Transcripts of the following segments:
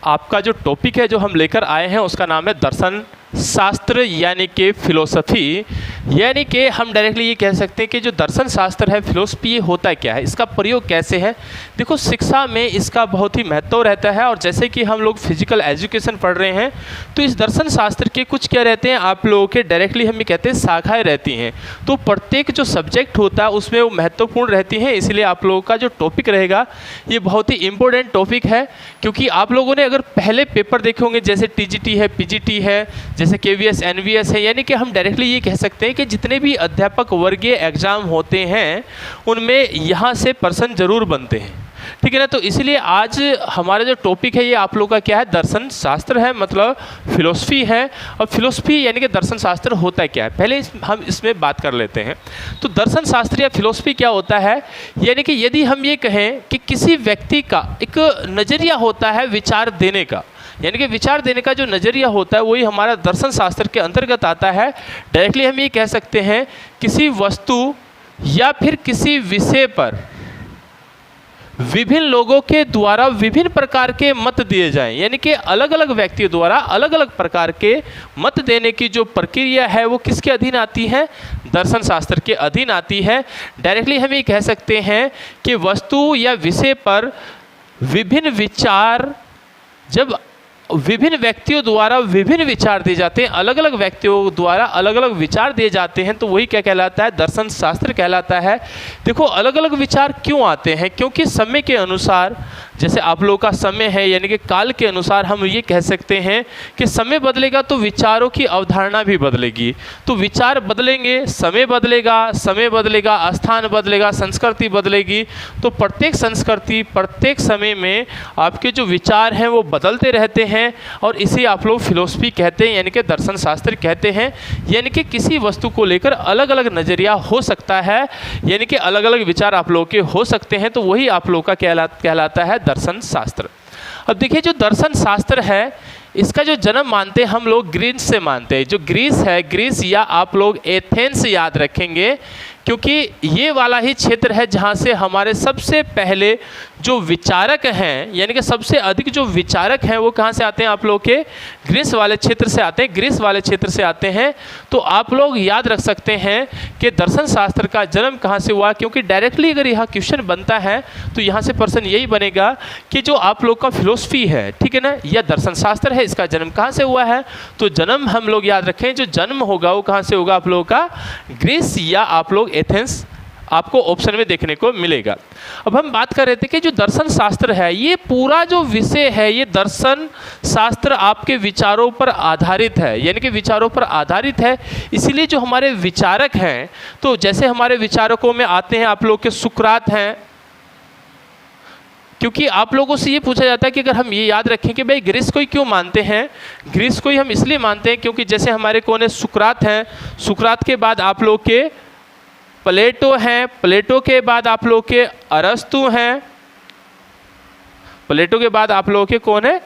आपका जो टॉपिक है जो हम लेकर आए हैं उसका नाम है दर्शन शास्त्र यानी कि फिलोसफी। यानी कि हम डायरेक्टली ये कह सकते हैं कि जो दर्शन शास्त्र है, फिलोसफी, ये होता क्या है, इसका प्रयोग कैसे है। देखो, शिक्षा में इसका बहुत ही महत्व रहता है। और जैसे कि हम लोग फिजिकल एजुकेशन पढ़ रहे हैं तो इस दर्शन शास्त्र के कुछ क्या रहते हैं, आप लोगों के डायरेक्टली हम ये कहते हैं शाखाएँ रहती हैं। तो प्रत्येक जो सब्जेक्ट होता है उसमें वो महत्वपूर्ण रहती है। इसलिए आप लोगों का जो टॉपिक रहेगा ये बहुत ही इंपॉर्टेंट टॉपिक है। क्योंकि आप लोगों ने अगर पहले पेपर देखे होंगे, जैसे टीजीटी है, पीजीटी है, जैसे केवीएस, एनवीएस है, यानी कि हम डायरेक्टली ये कह सकते हैं कि जितने भी अध्यापक वर्गीय एग्जाम होते हैं उनमें यहाँ से पर्सन जरूर बनते हैं। ठीक है ना। तो इसलिए आज हमारा जो टॉपिक है ये आप लोगों का क्या है, दर्शन शास्त्र है, मतलब फिलोसफी है। और फिलोसफी यानी कि दर्शन शास्त्र होता है क्या है, पहले हम इसमें बात कर लेते हैं। तो दर्शन शास्त्र या फिलोसफी क्या होता है, यानी कि यदि हम ये कहें कि किसी व्यक्ति का एक नज़रिया होता है विचार देने का, यानी कि विचार देने का जो नज़रिया होता है वही हमारा दर्शन शास्त्र के अंतर्गत आता है। डायरेक्टली हम ये कह सकते हैं किसी वस्तु या फिर किसी विषय पर विभिन्न लोगों के द्वारा विभिन्न प्रकार के मत दिए जाएं, यानी कि अलग अलग व्यक्तियों द्वारा अलग अलग प्रकार के मत देने की जो प्रक्रिया है वो किसके अधीन आती है, दर्शन शास्त्र के अधीन आती है। डायरेक्टली हम ये कह सकते हैं कि वस्तु या विषय पर विभिन्न विचार, जब विभिन्न व्यक्तियों द्वारा विभिन्न विचार दिए जाते हैं, अलग अलग व्यक्तियों द्वारा अलग अलग विचार दिए जाते हैं, तो वही क्या कहलाता है, दर्शन शास्त्र कहलाता है। देखो, अलग अलग विचार क्यों आते हैं, क्योंकि समय के अनुसार, जैसे आप लोगों का समय है यानी कि काल के अनुसार हम ये कह सकते हैं कि समय बदलेगा तो विचारों की अवधारणा भी बदलेगी। तो विचार बदलेंगे, समय बदलेगा, स्थान बदलेगा, संस्कृति बदलेगी। तो प्रत्येक संस्कृति, प्रत्येक समय में आपके जो विचार हैं वो बदलते रहते हैं। और इसे आप लोग फिलोसफी कहते हैं, यानी कि दर्शन शास्त्र कहते हैं। यानी कि किसी वस्तु को लेकर अलग अलग नज़रिया हो सकता है, यानी कि अलग अलग विचार आप लोगों के हो सकते हैं, तो वही आप लोगों का कहलाता है दर्शन शास्त्र। अब देखिए, जो दर्शन शास्त्र है इसका जो जन्म मानते हैं हम लोग ग्रीस से मानते हैं। जो ग्रीस है, ग्रीस या आप लोग एथेंस याद रखेंगे, क्योंकि ये वाला ही क्षेत्र है जहाँ से हमारे सबसे पहले जो विचारक हैं, यानी कि सबसे अधिक जो विचारक हैं वो कहाँ से आते हैं, आप लोग के ग्रीस वाले क्षेत्र से आते हैं, ग्रीस वाले क्षेत्र से आते हैं। तो आप लोग याद रख सकते हैं कि दर्शन शास्त्र का जन्म कहाँ से हुआ, क्योंकि डायरेक्टली अगर यहाँ क्वेश्चन बनता है तो यहाँ से प्रश्न यही बनेगा कि जो आप लोग का फिलोसफी है, ठीक है ना, या दर्शन शास्त्र है, इसका जन्म कहाँ से हुआ है। तो जन्म हम लोग याद रखें, जो जन्म होगा वो कहाँ से होगा, आप लोगों का ग्रीस या आप लोग एथेंस, आपको ऑप्शन में देखने को मिलेगा। अब हम बात कर रहे थे कि जो दर्शन शास्त्र है, ये पूरा जो विषय है, ये दर्शन शास्त्र आपके विचारों पर आधारित है, यानी कि विचारों पर आधारित है। इसीलिए जो हमारे विचारक हैं, तो जैसे हमारे विचारकों में आते हैं आप लोग के सुकरात हैं, क्योंकि आप लोगों से ये पूछा जाता है कि अगर हम ये याद रखें कि भाई ग्रीस को ही क्यों मानते हैं, ग्रीस को ही हम इसलिए मानते हैं क्योंकि जैसे हमारे कौन है, सुकरात हैं, सुकरात के बाद आप लोग के प्लेटो हैं, प्लेटो के बाद आप लोग के अरस्तु हैं, प्लेटो के बाद आप लोगों के कौन है,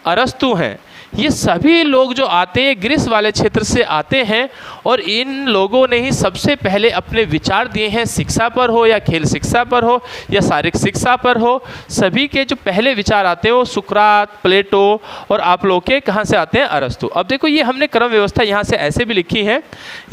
अरस्तु हैं। ये सभी लोग जो आते हैं ग्रीस वाले क्षेत्र से आते हैं, और इन लोगों ने ही सबसे पहले अपने विचार दिए हैं, शिक्षा पर हो या खेल शिक्षा पर हो या शारीरिक शिक्षा पर हो। सभी के जो पहले विचार आते हैं वो सुकरात, प्लेटो और आप लोग के कहाँ से आते हैं, अरस्तु। अब देखो, ये हमने क्रम व्यवस्था यहाँ से ऐसे भी लिखी है,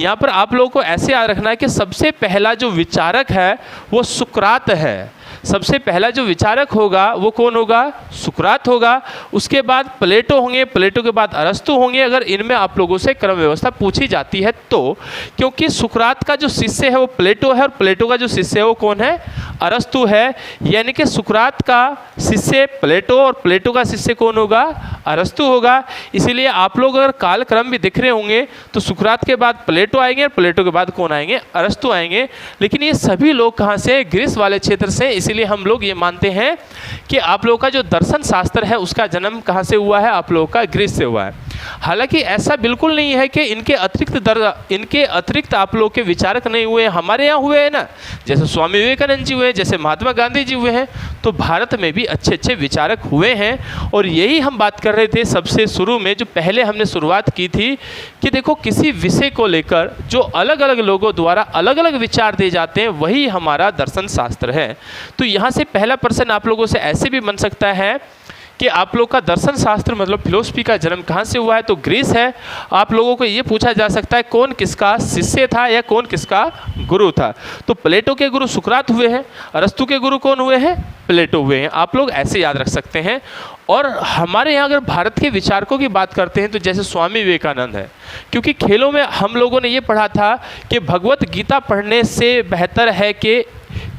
यहाँ पर आप लोगों को ऐसे याद रखना है कि सबसे पहला जो विचारक है वो सुकरात है। सबसे पहला जो विचारक होगा वो कौन होगा, सुकरात होगा। उसके बाद प्लेटो होंगे, प्लेटो के बाद अरस्तु होंगे, अगर इनमें आप लोगों से क्रम व्यवस्था पूछी जाती है तो। क्योंकि सुकरात का जो शिष्य है वो प्लेटो है और प्लेटो का जो शिष्य है वो कौन है, अरस्तु है। यानी कि सुकरात का शिष्य प्लेटो और प्लेटो का शिष्य कौन होगा, अरस्तु होगा। इसीलिए आप लोग अगर कालक्रम भी दिख रहे होंगे तो सुकरात के बाद प्लेटो आएंगे और प्लेटो के बाद कौन आएंगे, अरस्तु आएंगे। लेकिन ये सभी लोग कहाँ से, ग्रीस वाले क्षेत्र से। इसीलिए हम लोग ये मानते हैं कि आप लोगों का जो दर्शन शास्त्र है उसका जन्म कहाँ से हुआ है, आप लोगों का ग्रीस से हुआ है। हालांकि ऐसा बिल्कुल नहीं है कि इनके अतिरिक्त आप लोग के विचारक नहीं हुए, हमारे यहाँ हुए हैं ना, जैसे स्वामी विवेकानंद जी हुए, जैसे महात्मा गांधी जी हुए हैं। तो भारत में भी अच्छे अच्छे विचारक हुए हैं। और यही हम बात कर रहे थे सबसे शुरू में, जो पहले हमने शुरुआत की थी कि देखो, किसी विषय को लेकर जो अलग अलग लोगों द्वारा अलग अलग विचार दिए जाते हैं वही हमारा दर्शन शास्त्र है। तो यहाँ से पहला प्रश्न आप लोगों से ऐसे भी बन सकता है कि आप लोग का दर्शन शास्त्र मतलब फिलोसफी का जन्म कहाँ से हुआ है, तो ग्रीस है। आप लोगों को ये पूछा जा सकता है कौन किसका शिष्य था या कौन किसका गुरु था, तो प्लेटो के गुरु सुकरात हुए हैं, अरस्तु के गुरु कौन हुए हैं, प्लेटो हुए हैं। आप लोग ऐसे याद रख सकते हैं। और हमारे यहाँ अगर भारत के विचारकों की बात करते हैं तो जैसे स्वामी विवेकानंद है, क्योंकि खेलों में हम लोगों ने ये पढ़ा था कि भगवत गीता पढ़ने से बेहतर है कि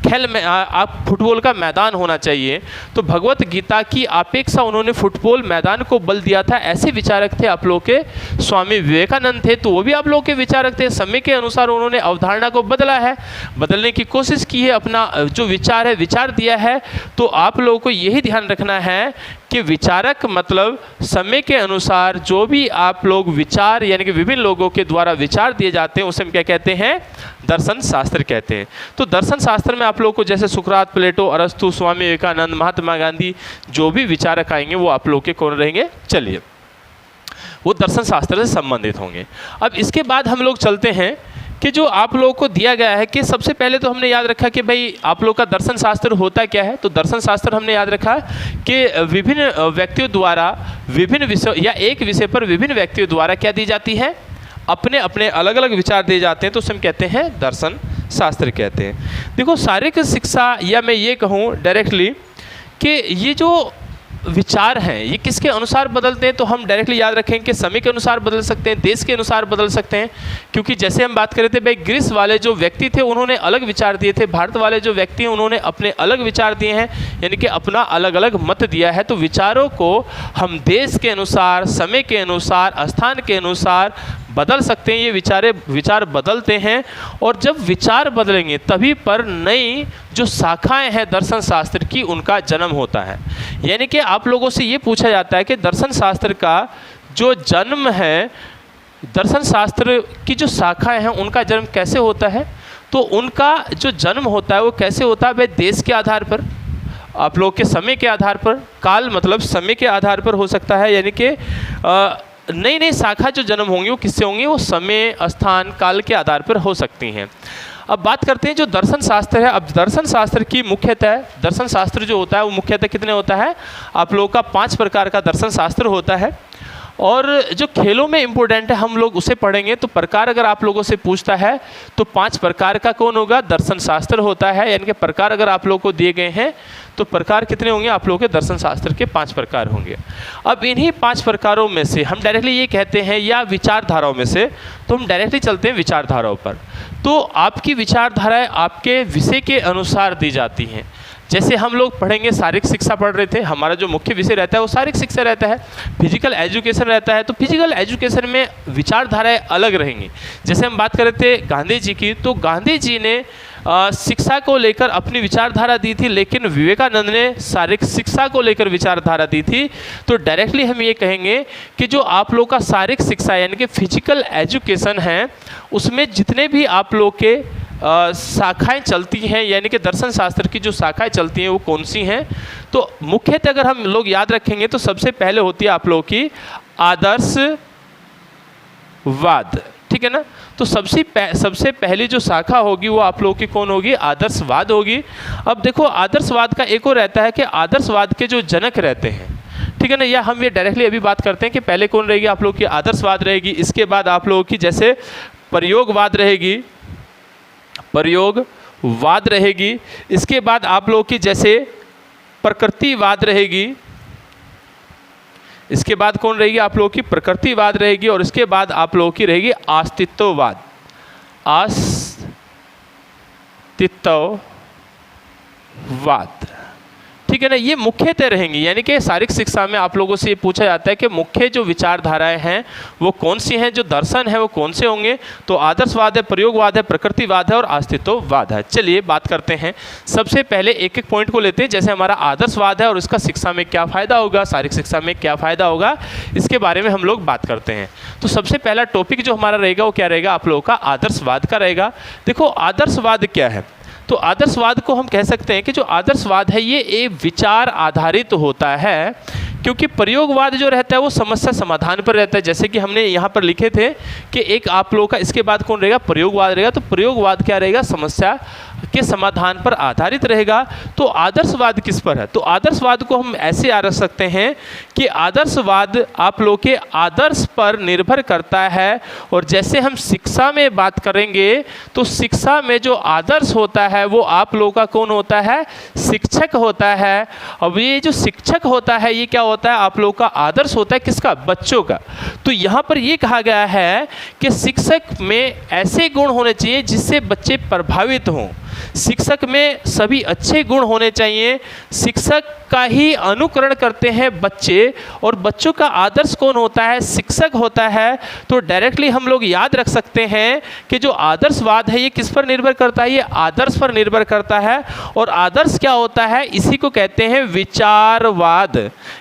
खेल में आप फुटबॉल का मैदान होना चाहिए, तो भगवत गीता की अपेक्षा उन्होंने फुटबॉल मैदान को बल दिया था। ऐसे विचारक थे आप लोग के स्वामी विवेकानंद थे, तो वो भी आप लोग के विचारक थे। समय के अनुसार उन्होंने अवधारणा को बदला है, बदलने की कोशिश की है, अपना जो विचार है विचार दिया है। तो आप लोगों को यही ध्यान रखना है कि विचारक मतलब समय के अनुसार जो भी आप लोग विचार यानी कि विभिन्न लोगों के द्वारा विचार दिए जाते हैं उसे हम क्या कहते हैं, दर्शन शास्त्र कहते हैं। तो दर्शन शास्त्र में आप लोगों को जैसे सुकरात, प्लेटो, अरस्तु, स्वामी विवेकानंद, महात्मा गांधी जो भी विचारक आएंगे वो आप लोग के कौन रहेंगे, चलिए वो दर्शन शास्त्र से संबंधित होंगे। अब इसके बाद हम लोग चलते हैं कि जो आप लोगों को दिया गया है कि सबसे पहले तो हमने याद रखा कि भाई आप लोग का दर्शन शास्त्र होता क्या है। तो दर्शन शास्त्र हमने याद रखा कि विभिन्न व्यक्तियों द्वारा विभिन्न विषय या एक विषय पर विभिन्न व्यक्तियों द्वारा क्या दी जाती है, अपने अपने अलग अलग विचार दिए जाते हैं, तो उसे हम कहते हैं दर्शन शास्त्र कहते हैं। देखो शारीरिक शिक्षा या मैं ये कहूँ डायरेक्टली कि ये जो विचार हैं ये किसके अनुसार बदलते हैं, तो हम डायरेक्टली याद रखें कि समय के अनुसार बदल सकते हैं, देश के अनुसार बदल सकते हैं। क्योंकि जैसे हम बात कर रहे थे भाई ग्रीस वाले जो व्यक्ति थे उन्होंने अलग विचार दिए थे, भारत वाले जो व्यक्ति हैं उन्होंने अपने अलग विचार दिए हैं, यानी कि अपना अलग अलग मत दिया है। तो विचारों को हम देश के अनुसार, समय के अनुसार, स्थान के अनुसार बदल सकते हैं। ये विचार बदलते हैं और जब विचार बदलेंगे तभी पर नई जो शाखाएं हैं दर्शन शास्त्र की उनका जन्म होता है। यानी कि आप लोगों से ये पूछा जाता है कि दर्शन शास्त्र का जो जन्म है, दर्शन शास्त्र की जो शाखाएं हैं उनका जन्म कैसे होता है, तो उनका जो जन्म होता है वो कैसे होता है भाई, देश के आधार पर, आप लोग के समय के आधार पर, काल मतलब समय के आधार पर हो सकता है। यानी कि नई नई शाखा जो जन्म होंगी वो किससे होंगी, वो समय, स्थान, काल के आधार पर हो सकती हैं। अब बात करते हैं जो दर्शन शास्त्र है। अब दर्शन शास्त्र की मुख्यतः, दर्शन शास्त्र जो होता है वो मुख्यतः कितने होता है, आप लोगों का 5 प्रकार का दर्शन शास्त्र होता है। और जो खेलों में इम्पोर्टेंट है हम लोग उसे पढ़ेंगे। तो प्रकार अगर आप लोगों से पूछता है तो 5 प्रकार का कौन होगा, दर्शन शास्त्र होता है। यानी कि प्रकार अगर आप लोगों को दिए गए हैं तो प्रकार कितने होंगे, आप लोगों के दर्शन शास्त्र के 5 प्रकार होंगे। अब इन्हीं 5 प्रकारों में से हम डायरेक्टली ये कहते हैं, या विचारधाराओं में से, तो हम डायरेक्टली चलते हैं विचारधाराओं पर। तो आपकी विचारधाराएं आपके विषय के अनुसार दी जाती हैं। जैसे हम लोग पढ़ेंगे, शारीरिक शिक्षा पढ़ रहे थे, हमारा जो मुख्य विषय रहता है वो शारीरिक शिक्षा रहता है, फिजिकल एजुकेशन रहता है। तो फिजिकल एजुकेशन में विचारधाराएं अलग रहेंगी। जैसे हम बात कर रहे थे गांधी जी की, तो गांधी जी ने शिक्षा को लेकर अपनी विचारधारा दी थी, लेकिन विवेकानंद ने शारीरिक शिक्षा को लेकर विचारधारा दी थी। तो डायरेक्टली हम ये कहेंगे कि जो आप लोग का शारीरिक शिक्षा यानी कि फिजिकल एजुकेशन है उसमें जितने भी आप लोग के शाखाएं चलती हैं, यानी कि दर्शन शास्त्र की जो शाखाएं चलती हैं वो कौन सी हैं, तो मुख्यतः अगर हम लोग याद रखेंगे तो सबसे पहले होती है आप लोगों की आदर्शवाद, ठीक है ना। तो सबसे पहली जो शाखा होगी वो आप लोगों की कौन होगी, आदर्शवाद होगी। अब देखो आदर्शवाद का एक और रहता है कि आदर्शवाद के जो जनक रहते हैं, ठीक है ना, या हम ये डायरेक्टली अभी बात करते हैं कि पहले कौन रहेगी, आप लोगों की आदर्शवाद रहेगी। इसके बाद आप लोगों की जैसे प्रयोगवाद रहेगी, प्रयोगवाद रहेगी। इसके बाद आप लोगों की जैसे प्रकृतिवाद रहेगी। इसके बाद कौन रहेगी, आप लोगों की प्रकृतिवाद रहेगी। और इसके बाद आप लोगों की रहेगी अस्तित्ववाद, अस्तित्ववाद, ठीक है ना। ये मुख्यतः रहेंगी। यानी कि शारीरिक शिक्षा में आप लोगों से ये पूछा जाता है कि मुख्य जो विचारधाराएं हैं वो कौन सी हैं, जो दर्शन है वो कौन से होंगे, तो आदर्शवाद है, प्रयोगवाद है, प्रकृतिवाद है और अस्तित्ववाद है। चलिए बात करते हैं, सबसे पहले एक एक पॉइंट को लेते हैं। जैसे हमारा आदर्शवाद है और इसका शिक्षा में क्या फ़ायदा होगा, शारीरिक शिक्षा में क्या फ़ायदा होगा, इसके बारे में हम लोग बात करते हैं। तो सबसे पहला टॉपिक जो हमारा रहेगा वो क्या रहेगा, आप लोगों का आदर्शवाद का रहेगा। देखो आदर्शवाद क्या है, तो आदर्शवाद को हम कह सकते हैं कि जो आदर्शवाद है ये एक विचार आधारित होता है, क्योंकि प्रयोगवाद जो रहता है वो समस्या समाधान पर रहता है। जैसे कि हमने यहाँ पर लिखे थे कि एक आप लोगों का इसके बाद कौन रहेगा, प्रयोगवाद रहेगा। तो प्रयोगवाद क्या रहेगा, समस्या के समाधान पर आधारित रहेगा। तो आदर्शवाद किस पर है? तो आदर्शवाद को हम ऐसे याद रख सकते हैं कि आदर्शवाद आप लोग के आदर्श पर निर्भर करता है। और जैसे हम शिक्षा में बात करेंगे तो शिक्षा में जो आदर्श होता है वो आप लोगों का कौन होता है? शिक्षक होता है। अब ये जो शिक्षक होता है ये क्या होता है? आप लोगों का आदर्श होता है किसका? बच्चों का। तो यहाँ पर ये कहा गया है कि शिक्षक में ऐसे गुण होने चाहिए जिससे बच्चे प्रभावित हों। शिक्षक में सभी अच्छे गुण होने चाहिए। शिक्षक का ही अनुकरण करते हैं बच्चे, और बच्चों का आदर्श कौन होता है? शिक्षक होता है। तो डायरेक्टली हम लोग याद रख सकते हैं कि जो आदर्शवाद है ये किस पर निर्भर करता है? ये आदर्श पर निर्भर करता है। और आदर्श क्या होता है? इसी को कहते हैं विचारवाद।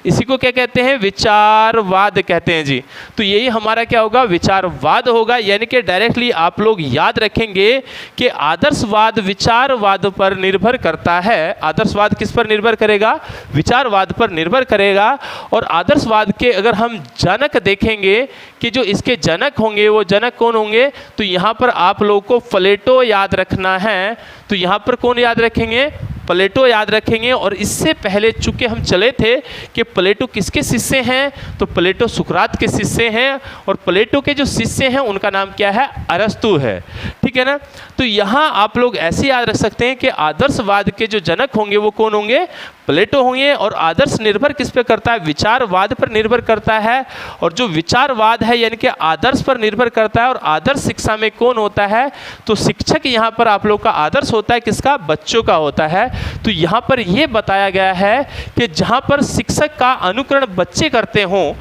इसी को क्या कहते हैं? विचारवाद कहते हैं जी। तो यही हमारा क्या होगा? विचारवाद होगा। यानी कि डायरेक्टली आप लोग याद रखेंगे कि आदर्शवाद विचारवाद पर निर्भर करता है। आदर्शवाद किस पर निर्भर करेगा? विचारवाद पर निर्भर करेगा। और आदर्शवाद के अगर हम जनक देखेंगे कि जो इसके जनक होंगे वो जनक कौन होंगे? तो यहाँ पर आप लोगों को प्लेटो याद रखना है। तो यहाँ पर कौन याद रखेंगे? प्लेटो याद रखेंगे। और इससे पहले चूंकि हम चले थे कि प्लेटो किसके शिष्य हैं, तो प्लेटो सुकरात के शिष्य हैं। और प्लेटो के जो शिष्य हैं उनका नाम क्या है? अरस्तु है। ठीक है ना। तो यहाँ आप लोग ऐसे याद रख सकते हैं कि आदर्शवाद के जो जनक होंगे वो कौन होंगे? प्लेटो होंगे। और आदर्श निर्भर किस पे करता है? विचारवाद पर निर्भर करता है। और जो विचारवाद है यानी कि आदर्श पर निर्भर करता है। और आदर्श शिक्षा में कौन होता है? तो शिक्षक यहाँ पर आप लोग का आदर्श होता है किसका? बच्चों का होता है। तो यहाँ पर यह बताया गया है कि जहाँ पर शिक्षक का अनुकरण बच्चे करते हों,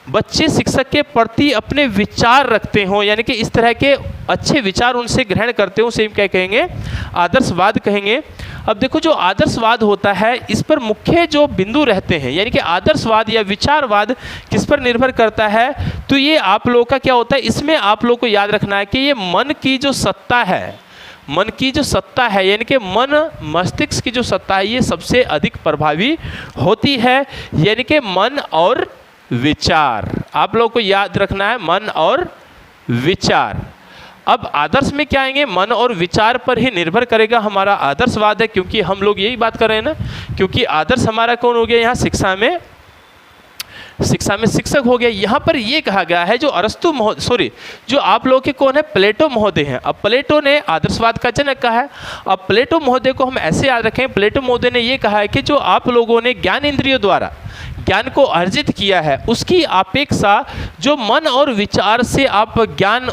बच्चे शिक्षक के प्रति अपने विचार रखते हों, यानी कि इस तरह के अच्छे विचार उनसे ग्रहण करते हो, उसे क्या कहेंगे? आदर्शवाद कहेंगे। अब देखो जो आदर्शवाद होता है इस पर मुख्य जो बिंदु रहते हैं, यानी कि आदर्शवाद या विचारवाद किस पर निर्भर करता है? तो ये आप लोगों का क्या होता है? इसमें आप लोगों को याद रखना है कि ये मन की जो सत्ता है, मन की जो सत्ता है, यानी कि मन मस्तिष्क की जो सत्ता है ये सबसे अधिक प्रभावी होती है। यानी कि मन और विचार आप लोगों को याद रखना है, मन और विचार। अब आदर्श में क्या आएंगे? मन और विचार पर ही निर्भर करेगा हमारा आदर्शवाद है, क्योंकि हम लोग यही बात कर रहे हैं ना। क्योंकि आदर्श हमारा कौन हो गया यहाँ? शिक्षा में शिक्षक हो गया। यहाँ पर ये कहा गया है जो अरस्तु जो आप लोग के कौन है? प्लेटो महोदय हैं। अब प्लेटो ने आदर्शवाद का जनक कहा है। अब प्लेटो महोदय को हम ऐसे याद रखें, प्लेटो महोदय ने ये कहा है कि जो आप लोगों ने ज्ञान इंद्रियों द्वारा ज्ञान को अर्जित किया है उसकी अपेक्षा जो मन और विचार से आप ज्ञान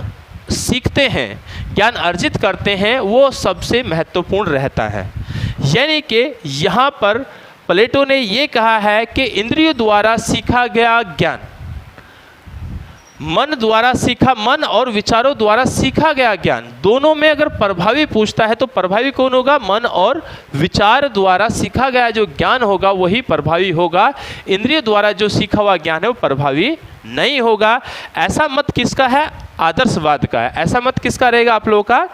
सीखते हैं, ज्ञान अर्जित करते हैं, वो सबसे महत्वपूर्ण रहता है। यानी कि यहाँ पर प्लेटो ने ये कहा है कि इंद्रियों द्वारा सीखा गया ज्ञान, मन और विचारों द्वारा सीखा गया ज्ञान, दोनों में अगर प्रभावी पूछता है तो प्रभावी कौन होगा? मन और विचार द्वारा सीखा गया जो ज्ञान होगा वही प्रभावी होगा। इंद्रियों द्वारा जो सीखा हुआ ज्ञान है वो प्रभावी नहीं होगा। ऐसा मत किसका है? आदर्शवाद का है। ऐसा मत किसका रहेगा? आप लोगों का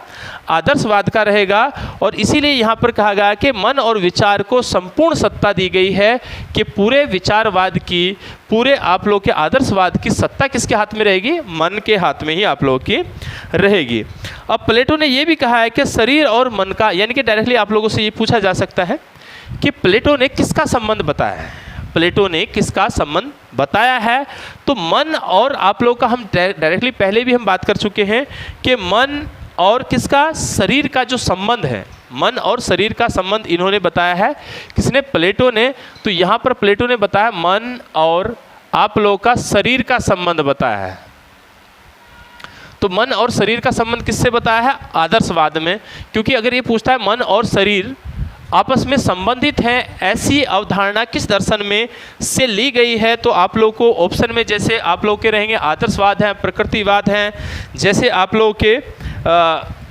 आदर्शवाद का रहेगा। और इसीलिए यहाँ पर कहा गया कि मन और विचार को संपूर्ण सत्ता दी गई है कि पूरे विचारवाद की, पूरे आप लोग के आदर्शवाद की सत्ता किसके हाथ में रहेगी? मन के हाथ में ही आप लोगों की रहेगी। अब प्लेटो ने यह भी कहा है कि शरीर और मन का, यानी कि डायरेक्टली आप लोगों से ये पूछा जा सकता है कि प्लेटो ने किसका संबंध बताया है? प्लेटो ने किसका संबंध बताया है? तो मन और आप लोग का हम डायरेक्टली पहले भी हम बात कर चुके हैं कि मन और किसका? शरीर का जो संबंध है, मन और शरीर का संबंध इन्होंने बताया है। किसने? प्लेटो ने। तो यहाँ पर प्लेटो ने बताया मन और आप लोग का शरीर का संबंध बताया है। तो मन और शरीर का संबंध किससे बताया है? आदर्शवाद में। क्योंकि अगर ये पूछता है मन और शरीर आपस में संबंधित हैं, ऐसी अवधारणा किस दर्शन में से ली गई है, तो आप लोग को ऑप्शन में जैसे आप लोग के रहेंगे आदर्शवाद हैं, प्रकृतिवाद हैं, जैसे आप लोग के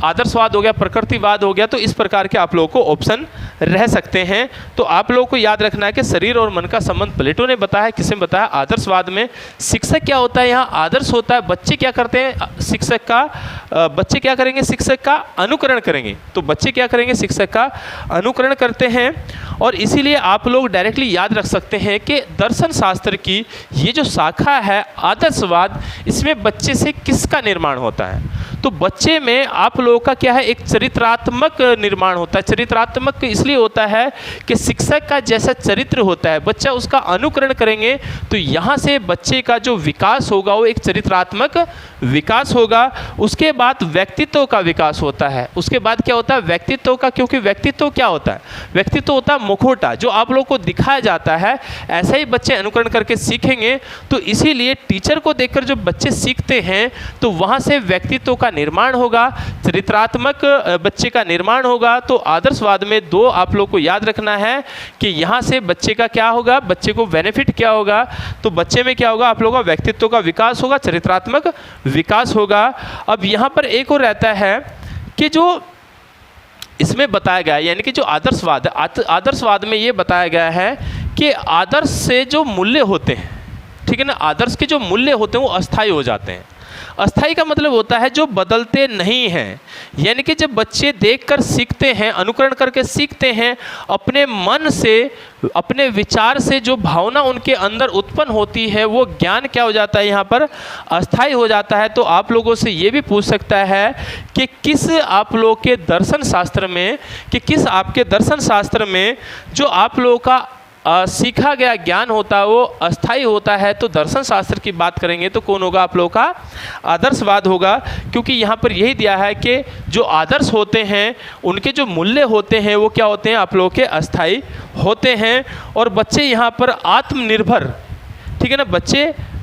आदर्शवाद हो गया, प्रकृतिवाद हो गया, तो इस प्रकार के आप लोगों को ऑप्शन रह सकते हैं। तो आप लोगों को याद रखना है कि शरीर और मन का संबंध प्लेटो ने बताया। किसने बताया? आदर्शवाद में। शिक्षक क्या होता है? यहाँ आदर्श होता है। बच्चे क्या करते हैं? शिक्षक का बच्चे क्या करेंगे? शिक्षक का अनुकरण करेंगे। तो बच्चे क्या करेंगे? शिक्षक का अनुकरण करते हैं। और इसीलिए आप लोग डायरेक्टली याद रख सकते हैं कि दर्शन शास्त्र की ये जो शाखा है आदर्शवाद, इसमें बच्चे से किसका निर्माण होता है? तो बच्चे में आप लोगों का क्या है, एक चरित्रात्मक निर्माण होता है। चरित्रात्मक इसलिए होता है कि शिक्षक का जैसा चरित्र होता है बच्चा उसका अनुकरण करेंगे, तो यहाँ से बच्चे का जो विकास होगा वो एक चरित्रात्मक विकास होगा। उसके बाद व्यक्तित्व का विकास होता है। उसके बाद क्या होता है, व्यक्तित्व का, क्योंकि व्यक्तित्व क्या होता है, व्यक्तित्व होता है मुखौटा, जो आप लोग को दिखाया जाता है ऐसा ही बच्चे अनुकरण करके सीखेंगे। तो इसीलिए टीचर को देखकर जो बच्चे सीखते हैं तो वहाँ से व्यक्तित्व का निर्माण होगा, चरित्रात्मक बच्चे का निर्माण होगा। तो आदर्शवाद में दो आप लोग को याद रखना है कि यहाँ से बच्चे का क्या होगा, बच्चे को बेनिफिट क्या होगा, तो बच्चे में क्या होगा, आप लोगों का व्यक्तित्व का विकास होगा, चरित्रात्मक विकास होगा। अब यहाँ पर एक और रहता है कि जो इसमें बताया गया है, यानी कि जो आदर्शवाद है, आदर्शवाद में ये बताया गया है कि आदर्श से जो मूल्य होते हैं, ठीक है ना, आदर्श के जो मूल्य होते हैं वो अस्थायी हो जाते हैं। अस्थायी का मतलब होता है जो बदलते नहीं हैं, यानी कि जब बच्चे देखकर सीखते हैं, अनुकरण करके सीखते हैं, अपने मन से, अपने विचार से जो भावना उनके अंदर उत्पन्न होती है वो ज्ञान क्या हो जाता है, यहाँ पर अस्थायी हो जाता है। तो आप लोगों से ये भी पूछ सकता है कि किस आप लोग के दर्शन शास्त्र में, कि किस आपके दर्शन शास्त्र में जो आप लोगों का सीखा गया ज्ञान होता है वो अस्थायी होता है। तो दर्शन शास्त्र की बात करेंगे तो कौन होगा, आप लोगों का आदर्शवाद होगा, क्योंकि यहाँ पर यही दिया है कि जो आदर्श होते हैं उनके जो मूल्य होते हैं वो क्या होते हैं, आप लोगों के अस्थायी होते हैं। और बच्चे यहाँ पर आत्मनिर्भर, ठीक है ना,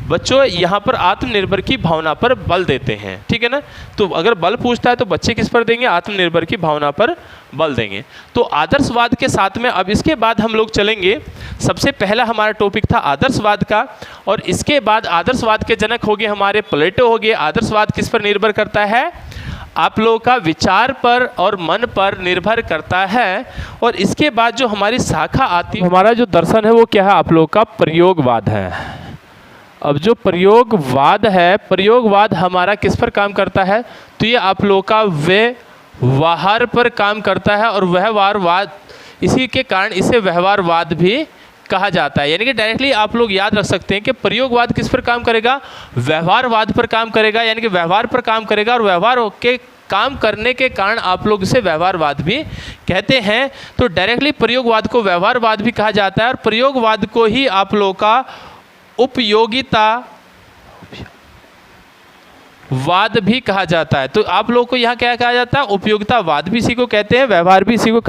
बच्चों यहाँ पर आत्मनिर्भर की भावना पर बल देते हैं, ठीक है ना। तो अगर बल पूछता है तो बच्चे किस पर देंगे, आत्मनिर्भर की भावना पर बल देंगे। तो आदर्शवाद के साथ में अब इसके बाद हम लोग चलेंगे, सबसे पहला हमारा टॉपिक था आदर्शवाद का, और इसके बाद आदर्शवाद के जनक हो गए हमारे प्लेटो हो गए। आदर्शवाद किस पर निर्भर करता है, आप लोगों का विचार पर और मन पर निर्भर करता है। और इसके बाद जो हमारी शाखा आती है, हमारा जो दर्शन है वो क्या है, आप लोगों का प्रयोगवाद है। अब जो प्रयोगवाद है, प्रयोगवाद हमारा किस पर काम करता है, तो ये आप लोगों का व्यवहार पर काम करता है। और व्यवहारवाद, इसी के कारण इसे व्यवहारवाद भी कहा जाता है। यानी कि डायरेक्टली आप लोग याद रख सकते हैं कि प्रयोगवाद किस पर काम करेगा, व्यवहारवाद पर काम करेगा, यानी कि व्यवहार पर काम करेगा। और व्यवहार के काम करने के कारण आप लोग इसे व्यवहारवाद भी कहते हैं। तो डायरेक्टली प्रयोगवाद को व्यवहारवाद भी कहा जाता है, और प्रयोगवाद को ही आप लोगों का उपयोगिता वाद भी कहा जाता है। तो आप लोगों को यहाँ क्या कहा जाता है, उपयोगितावाद भी इसी को कहते हैं, व्यवहार भी इसी को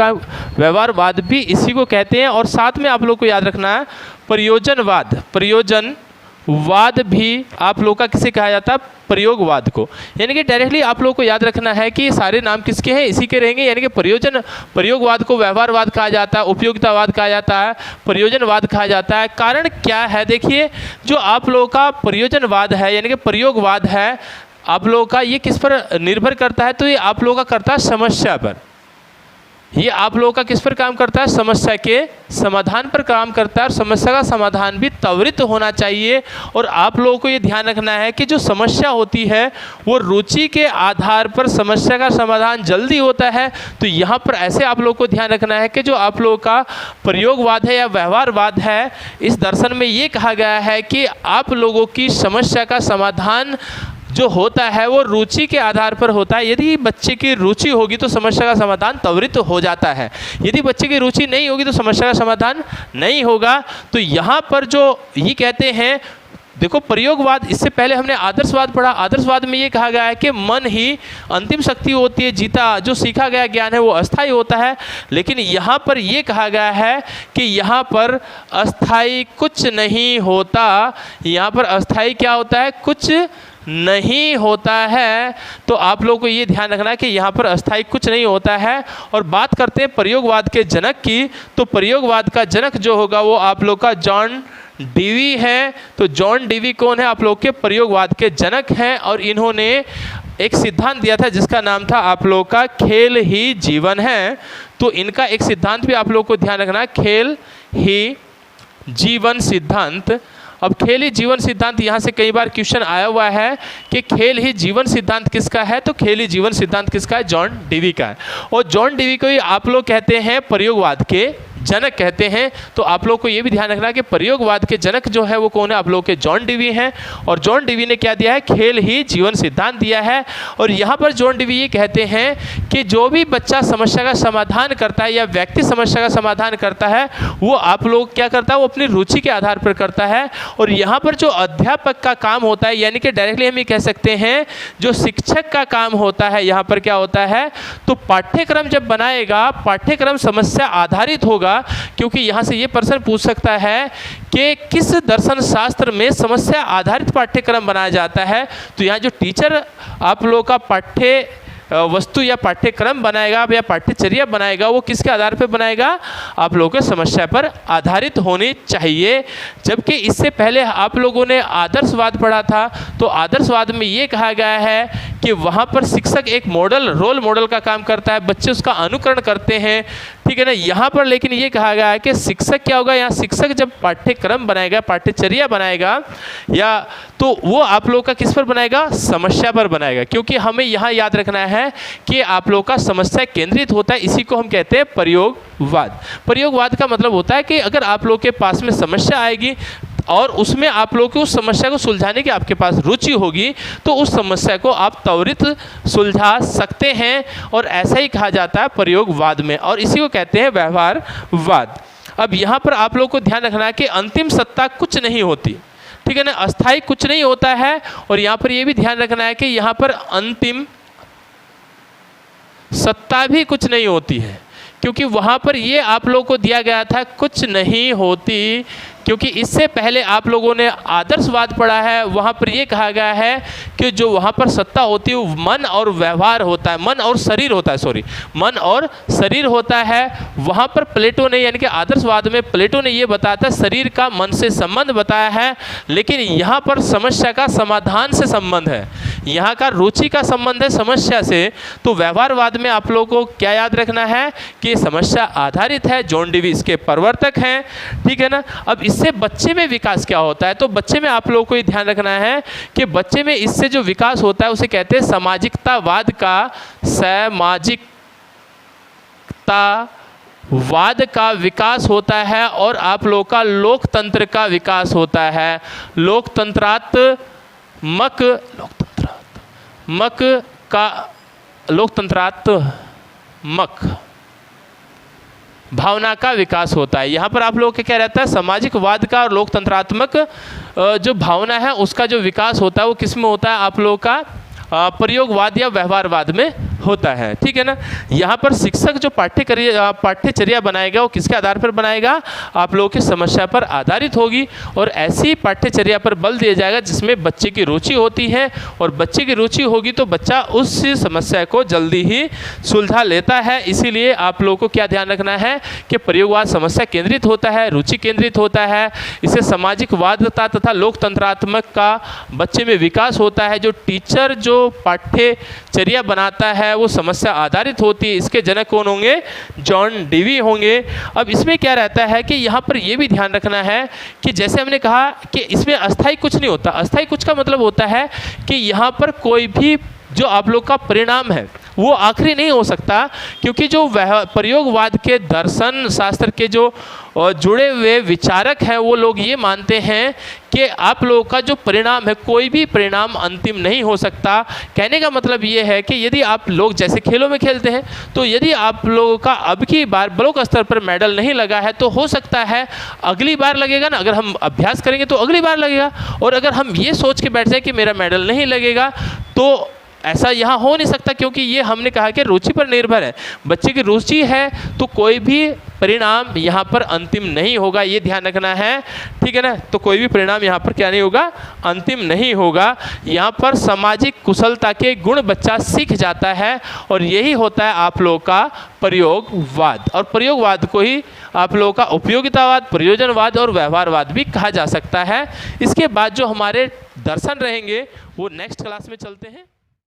व्यवहारवाद भी इसी को कहते हैं। और साथ में आप लोग को याद रखना है प्रयोजनवाद, प्रयोजनवाद भी आप लोग का किसे कहा जाता है, प्रयोगवाद को। यानी कि डायरेक्टली आप लोग को याद रखना है कि सारे नाम किसके हैं, इसी के रहेंगे। यानी कि प्रयोगवाद को व्यवहारवाद कहा जाता है, उपयोगितावाद कहा जाता है, प्रयोजनवाद कहा जाता है। कारण क्या है, देखिए जो आप लोगों का प्रयोजनवाद है यानी कि प्रयोगवाद है, आप लोगों का ये किस पर निर्भर करता है, तो ये आप लोगों का करता है समस्या पर। ये आप लोगों का किस पर काम करता है, समस्या के समाधान पर काम करता है। और समस्या का समाधान भी त्वरित होना चाहिए। और आप लोगों को ये ध्यान रखना है कि जो समस्या होती है वो रुचि के आधार पर समस्या का समाधान जल्दी होता है। तो यहाँ पर ऐसे आप लोगों को ध्यान रखना है कि जो आप लोगों का प्रयोगवाद है या व्यवहारवाद है, इस दर्शन में ये कहा गया है कि आप लोगों की समस्या का समाधान जो होता है वो रुचि के आधार पर होता है। यदि बच्चे की रुचि होगी तो समस्या का समाधान त्वरित हो जाता है, यदि बच्चे की रुचि नहीं होगी तो समस्या का समाधान नहीं होगा। तो यहाँ पर जो ये कहते हैं, देखो प्रयोगवाद, इससे पहले हमने आदर्शवाद पढ़ा। आदर्शवाद में ये कहा गया है कि मन ही अंतिम शक्ति होती है, जीता जो सीखा गया ज्ञान है वो अस्थायी होता है। लेकिन यहाँ पर ये कहा गया है कि यहाँ पर अस्थायी कुछ नहीं होता, यहाँ पर अस्थायी क्या होता है, कुछ नहीं होता है। तो आप लोगों को ये ध्यान रखना है कि यहाँ पर अस्थायी कुछ नहीं होता है। और बात करते हैं प्रयोगवाद के जनक की, तो प्रयोगवाद का जनक जो होगा वो आप लोग का जॉन डीवी है। तो जॉन डीवी कौन है, आप लोग के प्रयोगवाद के जनक हैं। और इन्होंने एक सिद्धांत दिया था जिसका नाम था आप लोग का खेल ही जीवन है। तो इनका एक सिद्धांत भी आप लोग को ध्यान रखना है, खेल ही जीवन सिद्धांत। अब खेल ही जीवन सिद्धांत, यहाँ से कई बार क्वेश्चन आया हुआ है कि खेल ही जीवन सिद्धांत किसका है, तो खेल ही जीवन सिद्धांत किसका है, जॉन डीवी का है। और जॉन डीवी को ही आप लोग कहते हैं प्रयोगवाद के जनक कहते हैं। तो आप लोग को ये भी ध्यान रखना है कि प्रयोगवाद के जनक जो है वो कौन है, आप लोग के जॉन डीवी हैं। और जॉन डीवी ने क्या दिया है, खेल ही जीवन सिद्धांत दिया है। और यहाँ पर जॉन डीवी ये कहते हैं कि जो भी बच्चा समस्या का समाधान करता है या व्यक्ति समस्या का समाधान करता है वो आप लोग क्या करता है, वो अपनी रुचि के आधार पर करता है। और यहाँ पर जो अध्यापक का काम होता है, यानी कि डायरेक्टली हम ये कह सकते हैं जो शिक्षक का काम होता है, यहाँ पर क्या होता है, तो पाठ्यक्रम जब बनाएगा, पाठ्यक्रम समस्या आधारित होगा। क्योंकि यहाँ से ये प्रश्न पूछ सकता है कि किस दर्शन शास्त्र में समस्या आधारित पाठ्यक्रम बनाया जाता है। तो यहाँ जो टीचर आप लोगों का पाठ्य वस्तु या पाठ्यक्रम बनाएगा या पाठ्यचर्या बनाएगा वो किसके आधार पर बनाएगा, आप लोगों के समस्या पर आधारित होनी चाहिए। जबकि इससे पहले आप लोगों ने आदर्शवाद पढ़ा था, तो आदर्शवाद में ये कहा गया है कि वहाँ पर शिक्षक एक मॉडल, रोल मॉडल का काम करता है, बच्चे उसका अनुकरण करते हैं, ठीक है ना। यहाँ पर लेकिन ये कहा गया है कि शिक्षक क्या होगा, यहाँ शिक्षक जब पाठ्यक्रम बनाएगा, पाठ्यचर्या बनाएगा या तो वो आप लोग का किस पर बनाएगा, समस्या पर बनाएगा। क्योंकि हमें यहाँ याद रखना है कि आप लोग का समस्या केंद्रित होता है, इसी को हम कहते हैं प्रयोगवाद। प्रयोगवाद का मतलब होता है कि अगर आप लोग के पास में समस्या आएगी और उसमें आप लोग को उस समस्या को सुलझाने की आपके पास रुचि होगी तो उस समस्या को आप त्वरित सुलझा सकते हैं। और ऐसा ही कहा जाता है प्रयोगवाद में, और इसी को कहते हैं व्यवहारवाद। अब यहाँ पर आप लोग को ध्यान रखना है कि अंतिम सत्ता कुछ नहीं होती, ठीक है ना, अस्थायी कुछ नहीं होता है। और यहाँ पर ये भी ध्यान रखना है कि यहाँ पर अंतिम सत्ता भी कुछ नहीं होती है, क्योंकि वहाँ पर ये आप लोगों को दिया गया था कुछ नहीं होती। क्योंकि इससे पहले आप लोगों ने आदर्शवाद पढ़ा है, वहाँ पर ये कहा गया है कि जो वहाँ पर सत्ता होती है वो मन और व्यवहार होता है, मन और शरीर होता है, सॉरी मन और शरीर होता है। वहाँ पर प्लेटो ने, यानी कि आदर्शवाद में प्लेटो ने ये बताया था शरीर का मन से संबंध बताया है, लेकिन यहाँ पर समस्या का समाधान से संबंध है, यहाँ का रुचि का संबंध है समस्या से। तो व्यवहारवाद में आप लोगों को क्या याद रखना है कि समस्या आधारित है, जॉन डीवी इसके प्रवर्तक हैं, ठीक है ना। अब इससे बच्चे में विकास क्या होता है, तो बच्चे में आप लोगों को ये ध्यान रखना है कि बच्चे में इससे जो विकास होता है उसे कहते हैं सामाजिकतावाद का, सामाजिकतावाद का विकास होता है। और आप लोगों का लोकतंत्र का विकास होता है, लोकतंत्रात्मक भावना का विकास होता है। यहाँ पर आप लोगों के क्या रहता है, सामाजिकवाद का और लोकतंत्रात्मक जो भावना है उसका जो विकास होता है वो किस में होता है, आप लोगों का प्रयोगवाद या व्यवहारवाद में होता है, ठीक है ना। यहाँ पर शिक्षक जो पाठ्यचर्या बनाएगा वो किसके आधार पर बनाएगा, आप लोगों की समस्या पर आधारित होगी। और ऐसी पाठ्यचर्या पर बल दिया जाएगा जिसमें बच्चे की रुचि होती है, और बच्चे की रुचि होगी तो बच्चा उस समस्या को जल्दी ही सुलझा लेता है। इसीलिए आप लोगों को क्या ध्यान रखना है कि प्रयोगवाद समस्या केंद्रित होता है, रुचि केंद्रित होता है। इसे सामाजिकवादता तथा लोकतंत्रात्मक का बच्चे में विकास होता है। जो टीचर जो पाठ्यचर्या बनाता है वो समस्या आधारित होती है। इसके जनक कौन होंगे, जॉन डीवी होंगे। अब इसमें क्या रहता है कि यहाँ पर ये भी ध्यान रखना है कि जैसे हमने कहा कि इसमें अस्थायी कुछ नहीं होता। अस्थायी कुछ का मतलब होता है कि यहाँ पर कोई भी जो आप लोग का परिणाम है वो आखिरी नहीं हो सकता, क्योंकि जो प्रयोगवाद के दर्शन शास्त्र के जो जुड़े हुए विचारक हैं वो लोग ये मानते हैं कि आप लोगों का जो परिणाम है, कोई भी परिणाम अंतिम नहीं हो सकता। कहने का मतलब ये है कि यदि आप लोग जैसे खेलों में खेलते हैं तो यदि आप लोगों का अब की बार ब्लॉक स्तर पर मेडल नहीं लगा है तो हो सकता है अगली बार लगेगा ना, अगर हम अभ्यास करेंगे तो अगली बार लगेगा। और अगर हम ये सोच के बैठ जाए कि मेरा मेडल नहीं लगेगा तो ऐसा यहाँ हो नहीं सकता, क्योंकि ये हमने कहा कि रुचि पर निर्भर है। बच्चे की रुचि है तो कोई भी परिणाम यहाँ पर अंतिम नहीं होगा, ये ध्यान रखना है, ठीक है ना। तो कोई भी परिणाम यहाँ पर क्या नहीं होगा, अंतिम नहीं होगा। यहाँ पर सामाजिक कुशलता के गुण बच्चा सीख जाता है, और यही होता है आप लोगों का प्रयोगवाद। और प्रयोगवाद को ही आप लोगों का उपयोगितावाद, प्रयोजनवाद और व्यवहारवाद भी कहा जा सकता है। इसके बाद जो हमारे दर्शन रहेंगे वो नेक्स्ट क्लास में चलते हैं।